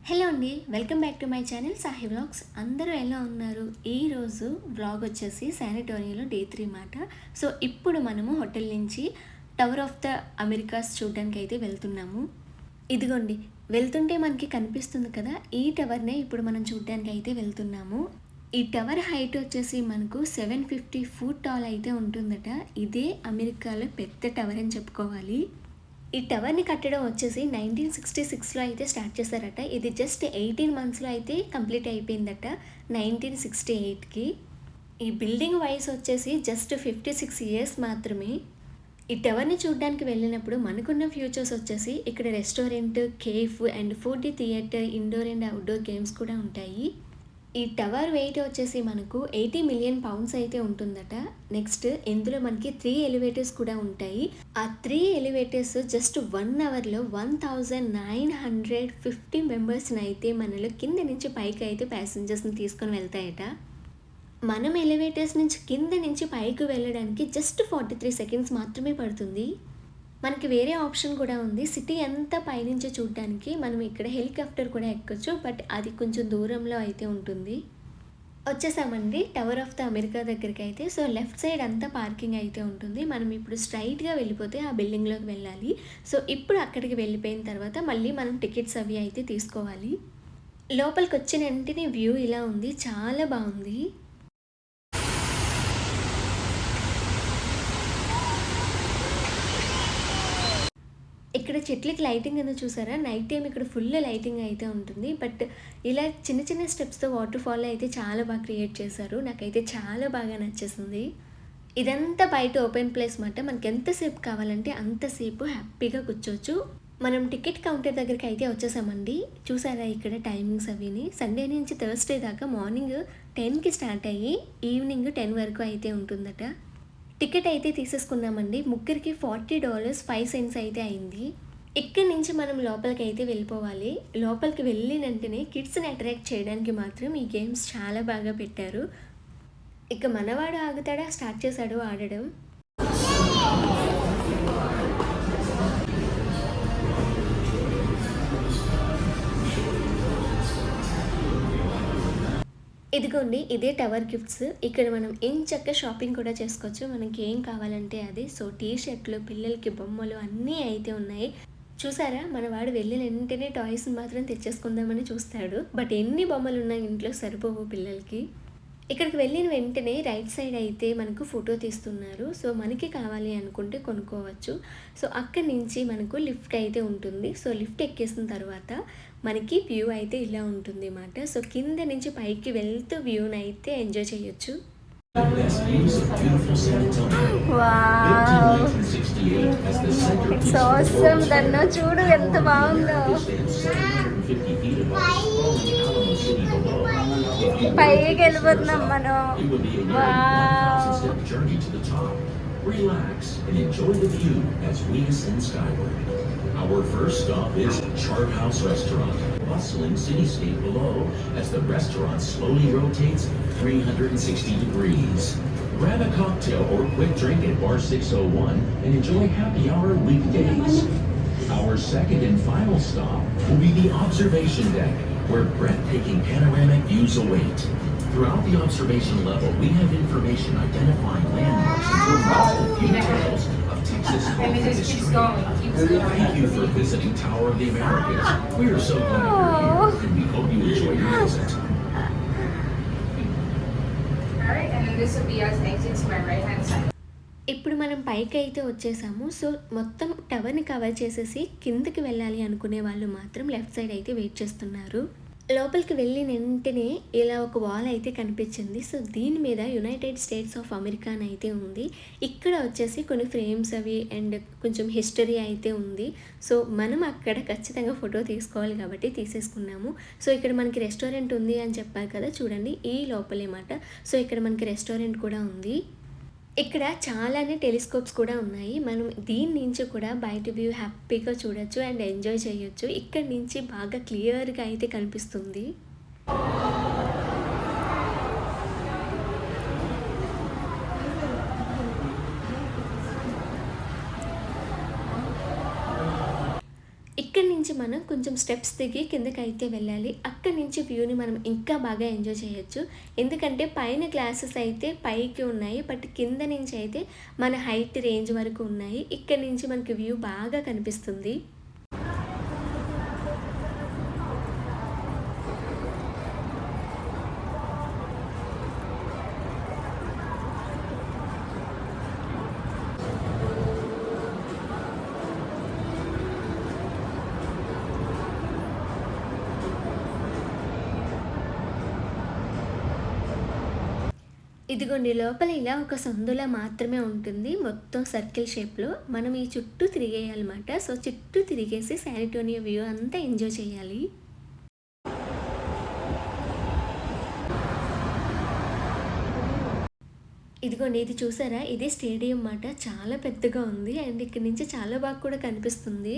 Hello అండి, welcome back to my channel Sahi vlogs. అందరూ ఎలా ఉన్నారు? ఈరోజు వ్లాగ్ వచ్చేసి శానిటోరియంలో డే 3 మాట. సో ఇప్పుడు మనము హోటల్ నుంచి టవర్ ఆఫ్ ద అమెరికాస్ చూడడానికి అయితే వెళ్తున్నాము. ఇదిగోండి, వెళ్తుంటే మనకి కనిపిస్తుంది కదా, ఈ టవర్నే ఇప్పుడు మనం చూడడానికి అయితే వెళ్తున్నాము. ఈ టవర్ హైట్ వచ్చేసి మనకు 750 ఫూట్ టాల్ అయితే ఉంటుందట. ఇదే అమెరికాలో పెద్ద టవర్ అని చెప్పుకోవాలి. ఈ టవర్ని కట్టడం వచ్చేసి 1966లో అయితే స్టార్ట్ చేశారట. ఇది జస్ట్ 18 మంత్స్లో అయితే కంప్లీట్ అయిపోయిందట 1968కి. ఈ బిల్డింగ్ వయసు వచ్చేసి జస్ట్ 56 ఇయర్స్ మాత్రమే. ఈ టవర్ని చూడడానికి వెళ్ళినప్పుడు మనకున్న ఫ్యూచర్స్ వచ్చేసి ఇక్కడ restaurant, cafe and food theater, indoor and outdoor games కూడా ఉంటాయి. ఈ టవర్ వెయిట్ వచ్చేసి మనకు 80 మిలియన్ పౌండ్స్ అయితే ఉంటుందట. నెక్స్ట్ ఇందులో మనకి 3 ఎలివేటర్స్ కూడా ఉంటాయి. ఆ 3 ఎలివేటర్స్ జస్ట్ 1 అవర్లో 1950 మెంబర్స్ని అయితే మనలో కింద నుంచి పైకి అయితే ప్యాసింజర్స్ని తీసుకొని వెళ్తాయట. మనం ఎలివేటర్స్ నుంచి కింద నుంచి పైకి వెళ్ళడానికి జస్ట్ 43 సెకండ్స్ మాత్రమే పడుతుంది. మనకి వేరే ఆప్షన్ కూడా ఉంది. సిటీ అంతా పైనుంచి చూడడానికి మనం ఇక్కడ హెలికాప్టర్ కూడా ఎక్కొచ్చు, బట్ అది కొంచెం దూరంలో అయితే ఉంటుంది. వచ్చేసామండి టవర్ ఆఫ్ ద అమెరికా దగ్గరికి అయితే. సో లెఫ్ట్ సైడ్ అంతా పార్కింగ్ అయితే ఉంటుంది. మనం ఇప్పుడు స్ట్రైట్గా వెళ్ళిపోతే ఆ బిల్డింగ్లోకి వెళ్ళాలి. సో ఇప్పుడు అక్కడికి వెళ్ళిపోయిన తర్వాత మళ్ళీ మనం టికెట్స్ అవి అయితే తీసుకోవాలి. లోపలికి వచ్చిన వెంటనే వ్యూ ఇలా ఉంది, చాలా బాగుంది. ఇక్కడ చెట్లకి లైటింగ్ అనేది చూసారా, నైట్ టైం ఇక్కడ ఫుల్ లైటింగ్ అయితే ఉంటుంది. బట్ ఇలా చిన్న చిన్న స్టెప్స్తో వాటర్ ఫాల్ అయితే చాలా బాగా క్రియేట్ చేశారు. నాకైతే చాలా బాగా నచ్చేసింది. ఇదంతా బయట ఓపెన్ ప్లేస్ మాట. మనకి ఎంతసేపు కావాలంటే అంతసేపు హ్యాపీగా కూర్చోవచ్చు. మనం టికెట్ కౌంటర్ దగ్గరికి అయితే వచ్చేసామండి. చూసారా ఇక్కడ టైమింగ్స్ అవిని, సండే నుంచి థర్స్డే దాకా మార్నింగ్ 10కి స్టార్ట్ అయ్యి ఈవినింగ్ 10 వరకు అయితే ఉంటుందట. టికెట్ అయితే తీసేసుకున్నామండి. ముగ్గురికి $40.05 అయితే అయింది. ఇక్కడి నుంచి మనం లోపలికి అయితే వెళ్ళిపోవాలి. లోపలికి వెళ్ళిన వెంటనే కిడ్స్ని అట్రాక్ట్ చేయడానికి మాత్రం ఈ గేమ్స్ చాలా బాగా పెట్టారు. ఇక మనవాడు ఆగుతాడా, స్టార్ట్ చేశాడు ఆడడం. ఇదిగోండి, ఇదే టవర్ గిఫ్ట్స్. ఇక్కడ మనం ఎంచక్కా షాపింగ్ కూడా చేసుకోవచ్చు. మనకి ఏం కావాలంటే అది. సో టీ షర్ట్లు, పిల్లలకి బొమ్మలు అన్నీ అయితే ఉన్నాయి. చూసారా, మన వాడు వెళ్ళిన వెంటనే టాయ్స్ని మాత్రం తెచ్చేసుకుందామని చూస్తాడు. బట్ ఎన్ని బొమ్మలు ఉన్నాయి ఇంట్లో సరిపోవు పిల్లలకి. ఇక్కడికి వెళ్ళిన వెంటనే రైట్ సైడ్ అయితే మనకు ఫోటో తీస్తున్నారు. సో మనకి కావాలి అనుకుంటే కొనుక్కోవచ్చు. సో అక్కడి నుంచి మనకు లిఫ్ట్ అయితే ఉంటుంది. సో లిఫ్ట్ ఎక్కేసిన తర్వాత మనకి వ్యూ అయితే ఇలా ఉంటుంది అన్నమాట. సో కింద నుంచి పైకి వెళ్తూ వ్యూని అయితే ఎంజాయ్ చేయొచ్చు. చూడు ఎంత బాగుందో. పైకి వెళ్ళిపోతున్నాం మనం. Relax and enjoy the view as we ascend skyward. Our first stop is Chart House Restaurant, bustling cityscape below as the restaurant slowly rotates 360 degrees. Grab a cocktail or quick drink at Bar 601 and enjoy happy hour weekdays. Our second and final stop will be the observation deck, where breathtaking panoramic views await. Throughout the observation level, we have information identifying landmarks and remarkable details of Texas history. Thank you for visiting Tower of the Americas. We are so glad you're here, and we hope you enjoy your visit. All right, and then this will be us exit to my right hand side. ఇప్పుడు మనం పైకి అయితే వచ్చేసాము. So మొత్తం టవర్ని cover చేసేసి కిందకి వెళ్ళాలి అనుకునే వాళ్ళు మాత్రం లెఫ్ట్ సైడ్ అయితే వెయిట్ చేస్తున్నారు. లోపలికి వెళ్ళిన వెంటనే ఇలా ఒక వాల్ అయితే కనిపించింది. సో దీని మీద యునైటెడ్ స్టేట్స్ ఆఫ్ అమెరికా అని అయితే ఉంది. ఇక్కడ వచ్చేసి కొన్ని ఫ్రేమ్స్ అవి అండ్ కొంచెం హిస్టరీ అయితే ఉంది. సో మనం అక్కడ ఖచ్చితంగా ఫోటో తీసుకోవాలి కాబట్టి తీసేసుకున్నాము. సో ఇక్కడ మనకి రెస్టారెంట్ ఉంది అని చెప్పారు కదా, చూడండి ఈ లోపలే మాట. సో ఇక్కడ మనకి రెస్టారెంట్ కూడా ఉంది. ఇక్కడ చాలానే టెలిస్కోప్స్ కూడా ఉన్నాయి. మనం దీని నుంచి కూడా బయట వ్యూ హ్యాపీగా చూడొచ్చు అండ్ ఎంజాయ్ చేయొచ్చు. ఇక్కడ నుంచి బాగా క్లియర్గా అయితే కనిపిస్తుంది. ఇక్కడ నుంచి మనం కొంచెం స్టెప్స్ దిగి కిందకైతే వెళ్ళాలి. అక్కడి నుంచి వ్యూని మనం ఇంకా బాగా ఎంజాయ్ చేయొచ్చు. ఎందుకంటే పైన గ్లాసెస్ అయితే పైకి ఉన్నాయి. బట్ కింద నుంచి అయితే మన హైట్ రేంజ్ వరకు ఉన్నాయి. ఇక్కడి నుంచి మనకి వ్యూ బాగా కనిపిస్తుంది. ఇదిగోండి లోపల ఇలా ఒక సందులా మాత్రమే ఉంటుంది. మొత్తం సర్కిల్ షేప్‌లో. మనం ఈ చుట్టూ తిరిగేయాలన్నమాట. సో, చుట్టూ తిరిగేసి శానిటోనియా వ్యూ అంతా ఎంజాయ్ చేయాలి. ఇదిగోండి ఇది చూసారా? ఇది స్టేడియం మాట. చాలా పెద్దగా ఉంది. అండ్ ఇక్కడి నుంచి చాలా బాగా కూడా కనిపిస్తుంది.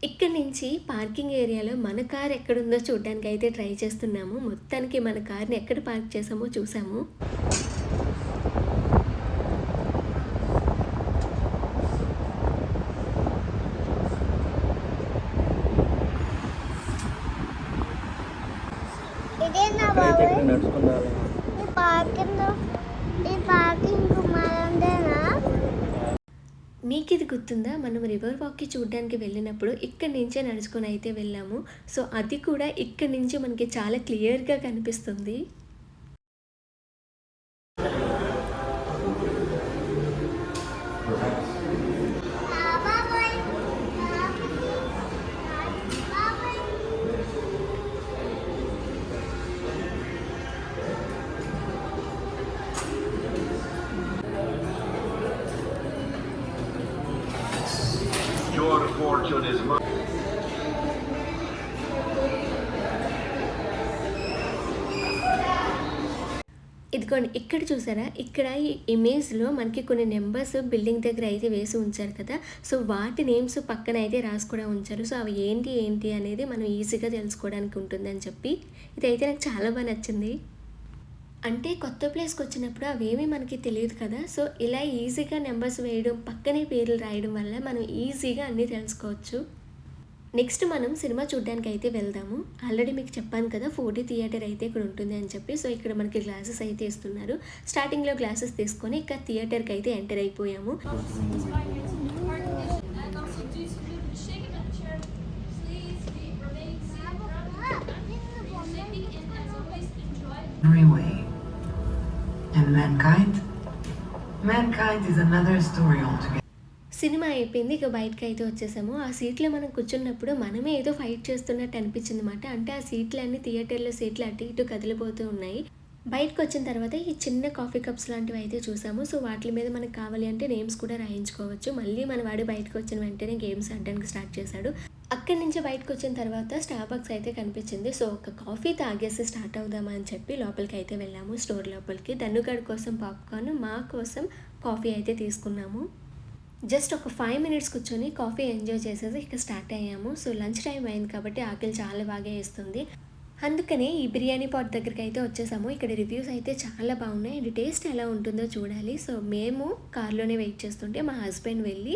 ఇక్కడి నుంచి పార్కింగ్ ఏరియాలో మన కార్ ఎక్కడుందో చూడడానికైతే ట్రై చేస్తున్నాము. మొత్తానికి మన కార్‌ని ఎక్కడ పార్క్ చేసామో చూసాము. ఇదేనా ఇక్కడైతే బాబాయ్? ఇక్కడ నడుచుకుని రావాలా? ఈ పార్కింగ్ మనదేనా? మీకిది గుర్తుందా? మనం రివర్ వాక్‌కి చూడడానికి వెళ్ళినప్పుడు ఇక్కడి నుంచే నడుచుకొని అయితే వెళ్ళాము. సో, అది కూడా ఇక్కడి నుంచి మనకి చాలా క్లియర్‌గా కనిపిస్తుంది. బాబాయ్ Your fortune is mine. ఇదిగోండి ఇక్కడ చూసారా? ఇక్కడ ఈ ఇమేజ్‌లో మనకి కొన్ని నంబర్స్ బిల్డింగ్ దగ్గర అయితే వేసి ఉంచారు కదా! సో, వాటి నేమ్స్ పక్కన అయితే రాసి కూడా ఉంచారు. సో, అవి ఏంటి అనేది మనం ఈజీగా తెలుసుకోవడానికి ఉంటుందని చెప్పి ఇదైతే నాకు చాలా బాగా నచ్చింది. అంటే కొత్త ప్లేస్‌కొచ్చినప్పుడు అవేమీ మనకి తెలియదు కదా! సో, ఇలా ఈజీగా నంబర్స్ వేయడం, పక్కనే పేర్లు రాయడం వల్ల మనం ఈజీగా అన్నీ తెలుసుకోవచ్చు. నెక్స్ట్ మనం సినిమా చూడ్డానికైతే వెళ్దాము. ఆల్రెడీ మీకు చెప్పాను కదా! 4D థియేటర్ అయితే ఇక్కడ ఉంటుంది అని చెప్పి. సో, ఇక్కడ మనకి గ్లాసెస్ అయితే ఇస్తున్నారు. స్టార్టింగ్‌లో గ్లాసెస్ తీసుకొని ఇక థియేటర్‌కి అయితే ఎంటర్ అయిపోయాము. Way. And mankind is another story altogether. Cinema అయిపోయింది. ఇక బయటకైతే వచ్చేసాము. ఆ సీట్‌లో మనం కూర్చున్నప్పుడు మనమే ఏదో ఫైట్ చేస్తున్నట్టు అనిపించిందన్నమాట. అంటే ఆ సీట్లన్నీ థియేటర్‌లో సీట్లు అటు ఇటు కదిలిపోతూ ఉన్నాయి. బయటకొచ్చిన తర్వాత ఈ చిన్న కాఫీ కప్స్ లాంటివి అయితే చూసాము. సో, వాటి మీద మనకు కావాలి అంటే నేమ్స్ కూడా రాయించుకోవచ్చు. మళ్ళీ మన వాడు బయటకొచ్చిన వెంటనే గేమ్స్ ఆడడానికి స్టార్ట్ చేశాడు. అక్కడి నుంచి బయటకొచ్చిన తర్వాత స్టార్బక్స్ అయితే కనిపించింది. సో, ఒక కాఫీ తాగేసి స్టార్ట్ అవుదామా అని చెప్పి లోపలికైతే వెళ్ళాము స్టోర్ లోపలికి. ధనుగాడి కోసం పాప్కార్న్, మా కోసం కాఫీ అయితే తీసుకున్నాము. జస్ట్ ఒక 5 మినిట్స్ కూర్చొని కాఫీ ఎంజాయ్ చేసేసి ఇక స్టార్ట్ అయ్యాము. సో, లంచ్ టైం అయింది కాబట్టి ఆకలి చాలా బాగా వేస్తుంది. అందుకనే ఈ బిర్యానీ పాట్ దగ్గరికి అయితే వచ్చేసాము. ఇక్కడ రివ్యూస్ అయితే చాలా బాగున్నాయి. అండ్ టేస్ట్ ఎలా ఉంటుందో చూడాలి. సో, మేము కార్లోనే వెయిట్ చేస్తుంటే మా హస్బెండ్ వెళ్ళి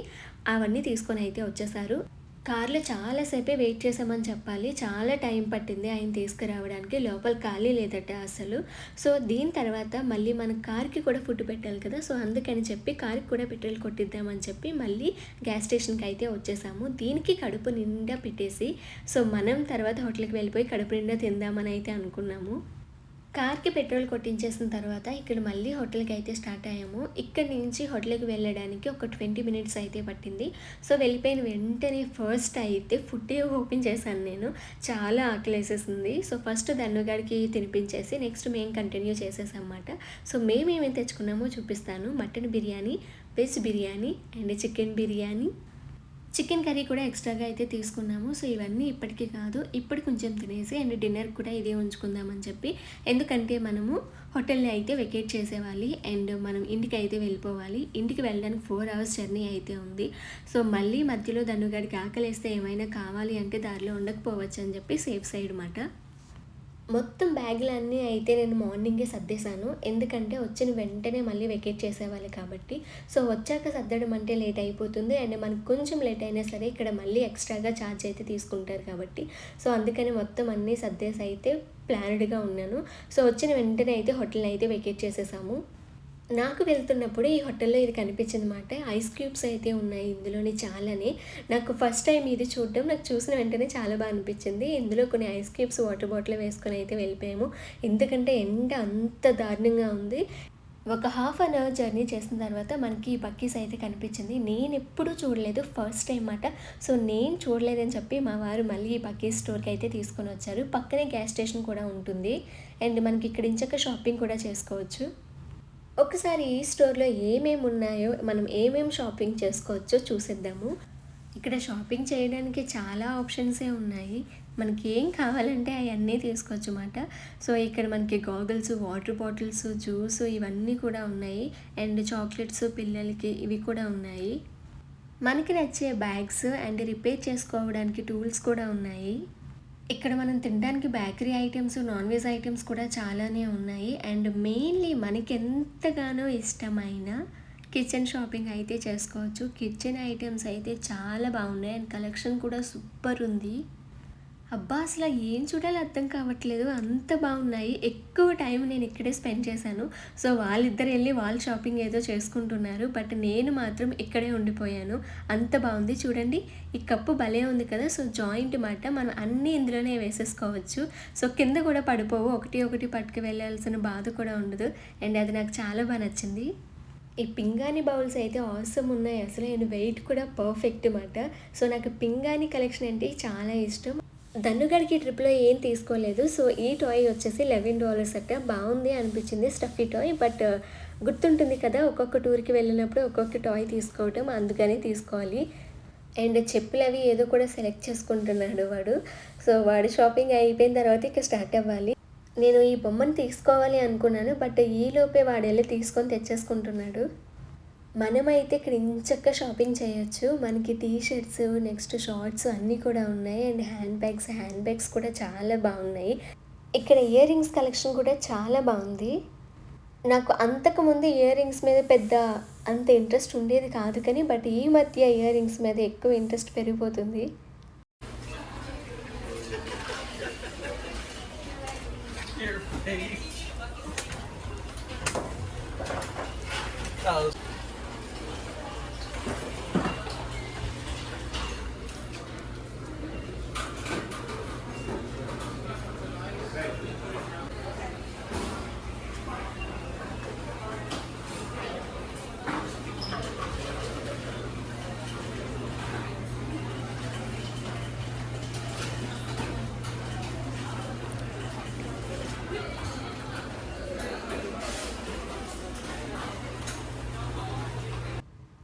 అవన్నీ తీసుకొని అయితే వచ్చేసారు. కార్లో చాలాసేపే వెయిట్ చేసామని చెప్పాలి. చాలా టైం పట్టింది ఆయన తీసుకురావడానికి. లోపల ఖాళీ లేదట అసలు. సో, దీని తర్వాత మళ్ళీ మన కార్కి కూడా ఫుడ్ పెట్టాలి కదా! సో, అందుకని చెప్పి కార్కి కూడా పెట్రోల్ కొట్టిద్దామని చెప్పి మళ్ళీ గ్యాస్ స్టేషన్కి అయితే వచ్చేసాము. దీనికి కడుపు నిండా పెట్టేసి సో, మనం తర్వాత హోటల్కి వెళ్ళిపోయి కడుపు నిండా తిందామని అయితే అనుకున్నాము. కార్కి పెట్రోల్ కొట్టించేసిన తర్వాత ఇక్కడ మళ్ళీ హోటల్కి అయితే స్టార్ట్ అయ్యాము. ఇక్కడ నుంచి హోటల్కి వెళ్ళడానికి ఒక 20 మినిట్స్ అయితే పట్టింది. సో, వెళ్ళిపోయిన వెంటనే ఫస్ట్ అయితే ఫుడ్ ఓపెన్ చేశాను నేను. చాలా ఆకలేసేసింది. సో, ఫస్ట్ ధన్నుగాడికి తినిపించేసి నెక్స్ట్ మేము కంటిన్యూ చేసేసామన్నమాట. సో, మేమేమేమి తెచ్చుకున్నామో చూపిస్తాను. Mutton biryani, veg biryani and chicken biryani, chicken curry కూడా ఎక్స్ట్రాగా అయితే తీసుకున్నాము. సో ఇవన్నీ ఇప్పటికి కాదు, ఇప్పుడు కొంచెం తినేసి అండ్ డిన్నర్ కూడా ఇదే ఉంచుకుందామని చెప్పి, ఎందుకంటే మనము హోటల్ని అయితే వెకేట్ చేసేవాలి అండ్ మనం ఇంటికి అయితే వెళ్ళిపోవాలి. ఇంటికి వెళ్ళడానికి 4 hours జర్నీ అయితే ఉంది. సో మళ్ళీ మధ్యలో ధనుగాడికి ఆకలేస్తే ఏమైనా కావాలి అంటే దారిలో ఉండకపోవచ్చు అని చెప్పి సేఫ్ సైడ్ మాట. మొత్తం బ్యాగులన్నీ అయితే నేను మార్నింగే సర్దేశాను, ఎందుకంటే వచ్చిన వెంటనే మళ్ళీ వెకేట్ చేసేవాలి కాబట్టి. సో వచ్చాక సర్దడం అంటే లేట్ అయిపోతుంది అండ్ మనకు కొంచెం లేట్ అయినా సరే ఇక్కడ మళ్ళీ ఎక్స్ట్రాగా ఛార్జ్ అయితే తీసుకుంటారు కాబట్టి. సో అందుకని మొత్తం అన్నీ సర్దేసి అయితే ప్లాన్డ్గా ఉన్నాను. సో వచ్చిన వెంటనే అయితే హోటల్ని అయితే వెకేట్ చేసేసాము. నాకు వెళ్తున్నప్పుడు ఈ హోటల్లో ఇది కనిపించింది మాట. ఐస్ క్యూబ్స్ అయితే ఉన్నాయి ఇందులోని చాలానే. నాకు ఫస్ట్ టైం ఇది చూడడం, నాకు చూసిన వెంటనే చాలా బాగా అనిపించింది. ఇందులో కొన్ని ఐస్ క్యూబ్స్ వాటర్ బాటిల్ వేసుకొని అయితే వెళ్ళిపోయాము, ఎందుకంటే ఎండ అంత దారుణంగా ఉంది. ఒక 1/2 hour జర్నీ చేసిన తర్వాత మనకి ఈ పక్కీస్ అయితే కనిపించింది. నేను ఎప్పుడూ చూడలేదు, ఫస్ట్ టైం మాట. సో నేను చూడలేదని చెప్పి మా వారు మళ్ళీ ఈ పక్కీస్ స్టోర్కి అయితే తీసుకొని వచ్చారు. పక్కనే గ్యాస్ స్టేషన్ కూడా ఉంటుంది అండ్ మనకి ఇక్కడ ఇంచక్క షాపింగ్ కూడా చేసుకోవచ్చు. ఒకసారి ఈ స్టోర్లో ఏమేమి ఉన్నాయో, మనం ఏమేమి షాపింగ్ చేసుకోవచ్చో చూసేద్దాము. ఇక్కడ షాపింగ్ చేయడానికి చాలా ఆప్షన్సే ఉన్నాయి, మనకి ఏం కావాలంటే అవన్నీ తీసుకోవచ్చు అన్నమాట. సో ఇక్కడ మనకి గాగుల్స్, వాటర్ బాటిల్స్, జ్యూస్ ఇవన్నీ కూడా ఉన్నాయి అండ్ చాక్లెట్స్ పిల్లలకి ఇవి కూడా ఉన్నాయి. మనకి నచ్చే బ్యాగ్స్ అండ్ రిపేర్ చేసుకోవడానికి టూల్స్ కూడా ఉన్నాయి. ఇక్కడ మనం తినడానికి bakery items, non veg items కూడా చాలానే ఉన్నాయి అండ్ మెయిన్లీ మనకి ఎంతగానో ఇష్టమైన కిచెన్ షాపింగ్ అయితే చేసుకోవచ్చు. కిచెన్ ఐటమ్స్ అయితే చాలా బాగున్నాయి అండ్ కలెక్షన్ కూడా సూపర్ ఉంది. అబ్బా అసలు ఏం చూడాలో అర్థం కావట్లేదు, అంత బాగున్నాయి. ఎక్కువ టైం నేను ఇక్కడే స్పెండ్ చేశాను. సో వాళ్ళిద్దరు వెళ్ళి వాళ్ళ షాపింగ్ ఏదో చేసుకుంటున్నారు, బట్ నేను మాత్రం ఇక్కడే ఉండిపోయాను. అంత బాగుంది. చూడండి ఈ కప్పు భలే ఉంది కదా. సో జాయింట్ మాట, మనం అన్నీ ఇందులోనే వేసేసుకోవచ్చు. సో కింద కూడా పడిపోవు, ఒకటి పట్టుకు వెళ్ళాల్సిన బాధ కూడా ఉండదు అండ్ అది నాకు చాలా బాగా నచ్చింది. ఈ పింగాణి బౌల్స్ అయితే ఆసమ్ ఉన్నాయి అసలు, అండ్ వెయిట్ కూడా పర్ఫెక్ట్ మాట. సో నాకు పింగాణి కలెక్షన్ అంటే చాలా ఇష్టం. ధనుగాడికి ట్రిప్లో ఏం తీసుకోలేదు. సో ఈ టాయ్ వచ్చేసి $11 అట్ట, బాగుంది అనిపించింది స్టఫీ టాయ్. బట్ గుర్తుంటుంది కదా, ఒక్కొక్క టూర్కి వెళ్ళినప్పుడు ఒక్కొక్క టాయ్ తీసుకోవటం, అందుకని తీసుకోవాలి. అండ్ చెప్పులు అవి ఏదో కూడా సెలెక్ట్ చేసుకుంటున్నాడు వాడు. సో వాడు షాపింగ్ అయిపోయిన తర్వాత ఇక స్టార్ట్ అవ్వాలి. నేను ఈ బొమ్మను తీసుకోవాలి అనుకున్నాను, బట్ ఈలోపే వాడు వెళ్ళి తీసుకొని తెచ్చేసుకుంటున్నాడు. మనమైతే ఇక్కడ ఇంచక్క షాపింగ్ చేయొచ్చు. మనకి టీ షర్ట్స్, నెక్స్ట్ షార్ట్స్ అన్నీ కూడా ఉన్నాయి అండ్ హ్యాండ్ బ్యాగ్స్ కూడా చాలా బాగున్నాయి. ఇక్కడ ఇయర్ రింగ్స్ కలెక్షన్ కూడా చాలా బాగుంది. నాకు అంతకుముందు ఇయర్ రింగ్స్ మీద పెద్ద అంత ఇంట్రెస్ట్ ఉండేది కాదు కానీ, బట్ ఈ మధ్య ఇయర్ రింగ్స్ మీద ఎక్కువ ఇంట్రెస్ట్ పెరిగిపోతుంది.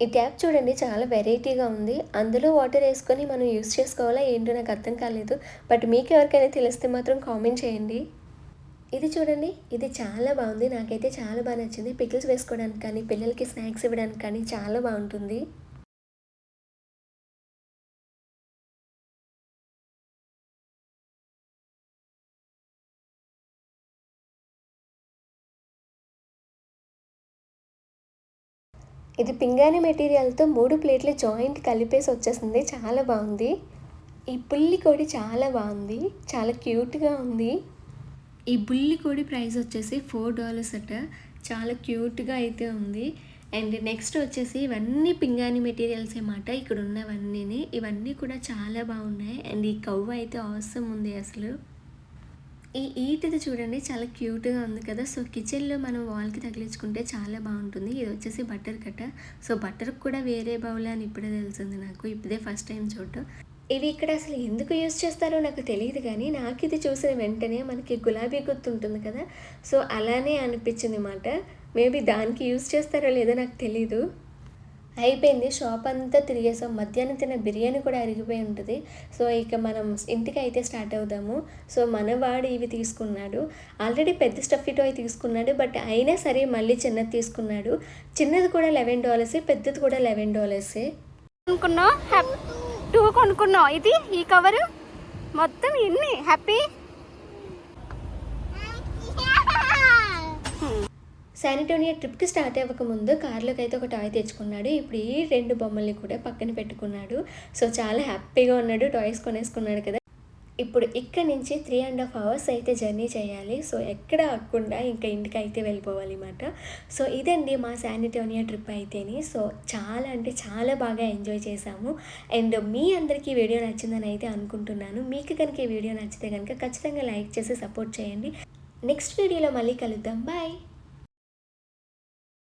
ఈ ట్యాప్ చూడండి చాలా వెరైటీగా ఉంది. అందులో వాటర్ వేసుకొని మనం యూస్ చేసుకోవాలా ఏంటో నాకు అర్థం కాలేదు, బట్ మీకు ఎవరికైనా తెలిస్తే మాత్రం కామెంట్ చేయండి. ఇది చూడండి, ఇది చాలా బాగుంది, నాకైతే చాలా బాగా నచ్చింది. పికిల్స్ వేసుకోవడానికి కానీ, పిల్లలకి స్నాక్స్ ఇవ్వడానికి కానీ చాలా బాగుంటుంది. ఇది పింగాణి మెటీరియల్తో 3 ప్లేట్లు జాయింట్ కలిపేసి వచ్చేసింది, చాలా బాగుంది. ఈ పుల్లి కోడి చాలా బాగుంది, చాలా క్యూట్గా ఉంది. ఈ బుల్లి కోడి ప్రైస్ వచ్చేసి $4 అట, చాలా క్యూట్గా అయితే ఉంది. అండ్ నెక్స్ట్ వచ్చేసి ఇవన్నీ పింగాణి మెటీరియల్స్ అన్నమాట. ఇక్కడ ఉన్నవన్నీ ఇవన్నీ కూడా చాలా బాగున్నాయి అండ్ ఈ కవ్వ అయితే ఆసమ్ ఉంది అసలు. ఈ ఈటిది చూడండి చాలా క్యూట్గా ఉంది కదా. సో కిచెన్లో మనం వాల్కి తగిలించుకుంటే చాలా బాగుంటుంది. ఇది వచ్చేసి బటర్ కట్ట. సో బటర్కి కూడా వేరే బౌల్ అని ఇప్పుడే తెలిసింది నాకు, ఇప్పుడే ఫస్ట్ టైం చూడటం. ఇవి ఇక్కడ అసలు ఎందుకు యూస్ చేస్తారో నాకు తెలియదు కానీ, నాకు ఇది చూసిన వెంటనే మనకి గులాబీ గుర్తు ఉంటుంది కదా, సో అలానే అనిపించింది అన్నమాట. మేబీ దానికి యూస్ చేస్తారో లేదో నాకు తెలీదు. అయిపోయింది, షాప్ అంతా తిరిగేసాం. మధ్యాహ్నం తిన్న బిర్యానీ కూడా అరిగిపోయి ఉంటుంది. సో ఇక మనం ఇంటికి అయితే స్టార్ట్ అవుదాము. సో మనవాడు ఇవి తీసుకున్నాడు. ఆల్రెడీ పెద్ద స్టఫీ టాయ్ తీసుకున్నాడు, బట్ అయినా సరే మళ్ళీ చిన్నది తీసుకున్నాడు. చిన్నది కూడా $11, పెద్దది కూడా $11. కొనుక్కున్నావు 2 కొనుక్కున్నావు. ఇది ఈ కవరు మొత్తం ఎన్ని హ్యాపీ. శానిటోనియా ట్రిప్కి స్టార్ట్ అవ్వకముందు కార్లోకి అయితే ఒక టాయ్ తెచ్చుకున్నాడు. ఇప్పుడు ఈ 2 బొమ్మల్ని కూడా పక్కన పెట్టుకున్నాడు. సో చాలా హ్యాపీగా ఉన్నాడు, టాయ్స్ కొనేసుకున్నాడు కదా. ఇప్పుడు ఇక్కడ నుంచి 3.5 hours అయితే జర్నీ చేయాలి. సో ఎక్కడ ఆగకుండా ఇంకా ఇంటికి అయితే వెళ్ళిపోవాలి అన్నమాట. సో ఇదండి మా శానిటోనియా ట్రిప్ అయితేని. సో చాలా అంటే చాలా బాగా ఎంజాయ్ చేశాము. అండ్ మీ అందరికీ ఈ వీడియో నచ్చిందని అయితే అనుకుంటున్నాను. మీకు కనుక ఈ వీడియో నచ్చితే కనుక ఖచ్చితంగా లైక్ చేసి సపోర్ట్ చేయండి. నెక్స్ట్ వీడియోలో మళ్ళీ కలుద్దాం. బాయ్.